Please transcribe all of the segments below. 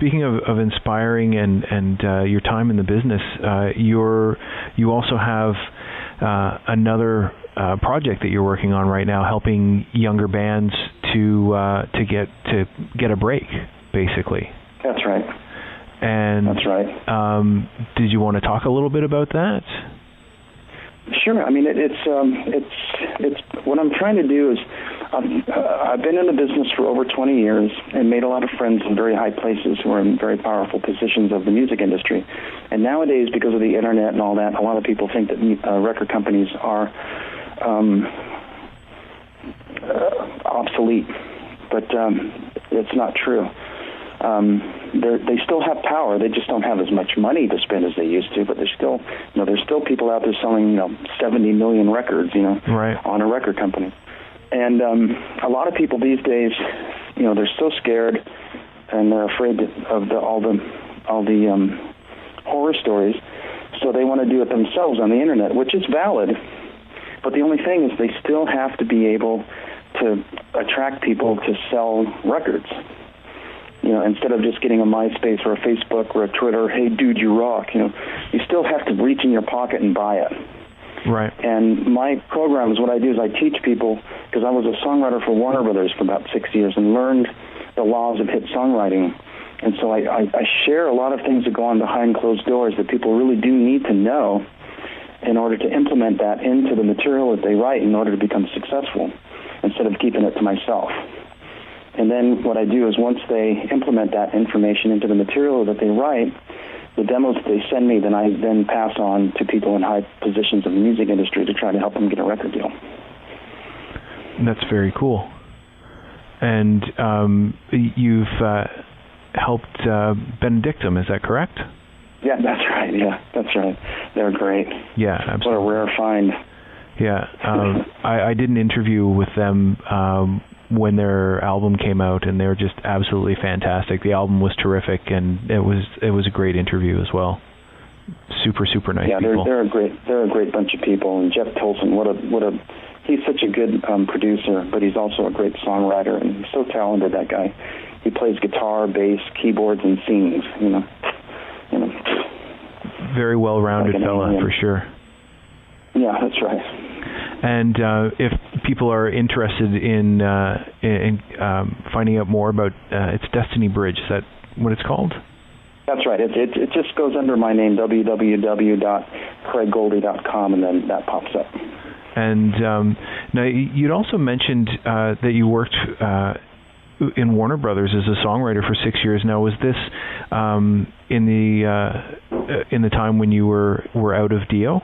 speaking of inspiring and your time in the business, you also have another project that you're working on right now, helping younger bands to get a break, basically. That's right. And that's right. Did you want to talk a little bit about that? Sure. I mean, it's what I'm trying to do is I've been in the business for over 20 years and made a lot of friends in very high places who are in very powerful positions of the music industry. And nowadays, because of the internet and all that, a lot of people think that record companies are obsolete, but it's not true. They still have power. They just don't have as much money to spend as they used to. But there's still people out there selling 70 million records, right, on a record company. And a lot of people these days, they're so scared and they're afraid of all the horror stories. So they want to do it themselves on the internet, which is valid. But the only thing is they still have to be able to attract people to sell records. Instead of just getting a MySpace or a Facebook or a Twitter, hey, dude, you rock, you still have to reach in your pocket and buy it. Right. And my programs, what I do is I teach people, because I was a songwriter for Warner Brothers for about 6 years and learned the laws of hit songwriting. And so I share a lot of things that go on behind closed doors that people really do need to know in order to implement that into the material that they write in order to become successful, instead of keeping it to myself. And then what I do is once they implement that information into the material that they write, the demos that they send me, then I then pass on to people in high positions of the music industry to try to help them get a record deal. That's very cool. And you've helped Benedictum, is that correct? Yeah, that's right. Yeah, that's right. They're great. Yeah, absolutely. What a rare find. Yeah, I did an interview with them when their album came out, and they were just absolutely fantastic. The album was terrific, and it was a great interview as well. Super nice people. Yeah, they're a great bunch of people. And Jeff Tolson, he's such a good producer, but he's also a great songwriter, and he's so talented, that guy. He plays guitar, bass, keyboards, and sings. Very well-rounded fella, for sure. Yeah, that's right. And if people are interested in finding out more about it's Destiny Bridge, is that what it's called? That's right. It just goes under my name, www.craiggoldy.com, and then that pops up. And now you'd also mentioned that you worked in Warner Brothers as a songwriter for 6 years. Now, was this in the time when you were out of DIO?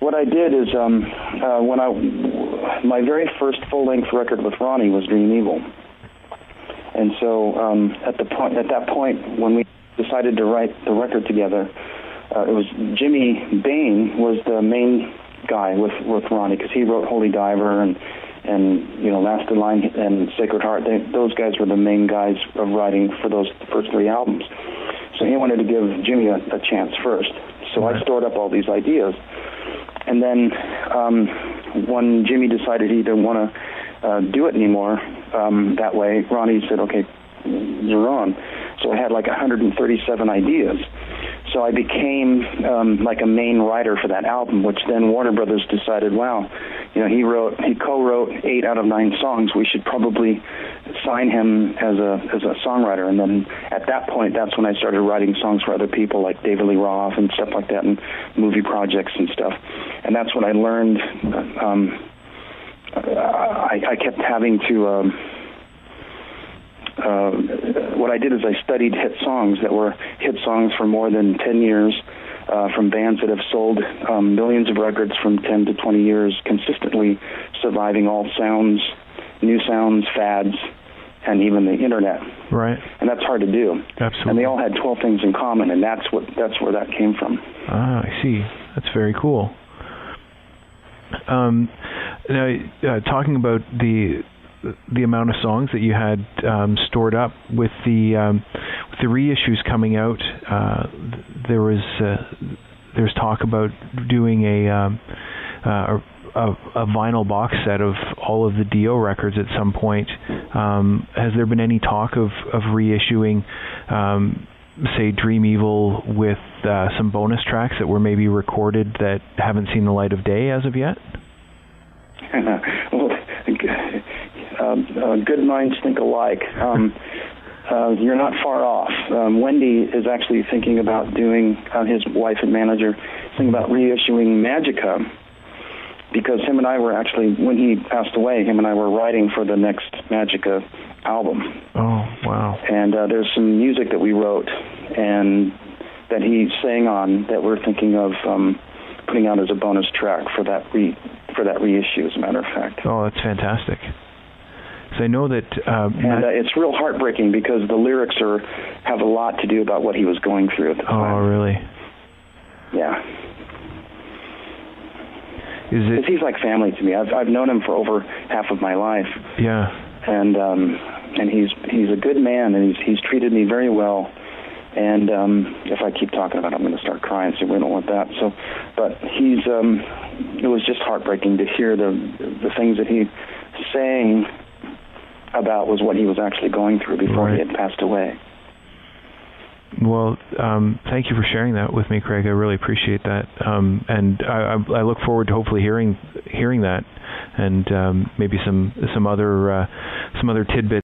What I did is my very first full-length record with Ronnie was Dream Evil, and so at that point when we decided to write the record together, it was Jimmy Bain was the main guy with Ronnie, because he wrote Holy Diver and Last in Line and Sacred Heart. Those guys were the main guys of writing for those first three albums. So he wanted to give Jimmy a chance first. So I stored up all these ideas. And then when Jimmy decided he didn't want to do it anymore that way, Ronnie said, okay, you're on. So I had like 137 ideas. So I became like a main writer for that album, which then Warner Brothers decided, wow, he co-wrote 8 out of 9 songs. We should probably sign him as a songwriter. And then at that point, that's when I started writing songs for other people like David Lee Roth and stuff like that, and movie projects and stuff. And that's when I learned. I kept having to. What I did is I studied hit songs that were hit songs for more than 10 years, from bands that have sold millions of records from 10 to 20 years, consistently surviving all sounds, new sounds, fads, and even the internet. Right. And that's hard to do. Absolutely. And they all had 12 things in common, and that's where that came from. Ah, I see. That's very cool. Now, talking about the amount of songs that you had stored up with the reissues coming out, there's talk about doing a vinyl box set of all of the DIO records at some point. Has there been any talk of reissuing, say, Dream Evil with some bonus tracks that were maybe recorded that haven't seen the light of day as of yet? Well, good minds think alike. You're not far off. Wendy is actually thinking about doing, his wife and manager, thinking about reissuing Magica, because him and I were actually, when he passed away, him and I were writing for the next Magica album. Oh, wow. And there's some music that we wrote and that he sang on that we're thinking of putting out as a bonus track for that reissue, as a matter of fact. Oh, that's fantastic. So I know that... it's real heartbreaking because the lyrics have a lot to do about what he was going through at the time. Oh, really? Yeah. Because he's like family to me. I've known him for over half of my life. Yeah. And he's a good man, and he's treated me very well. And if I keep talking about it, I'm going to start crying, so we don't want that. So, but it was just heartbreaking to hear the things that he sang about was what he was actually going through before he had passed away. Well, thank you for sharing that with me, Craig. I really appreciate that, and I look forward to hopefully hearing that, and maybe some other tidbits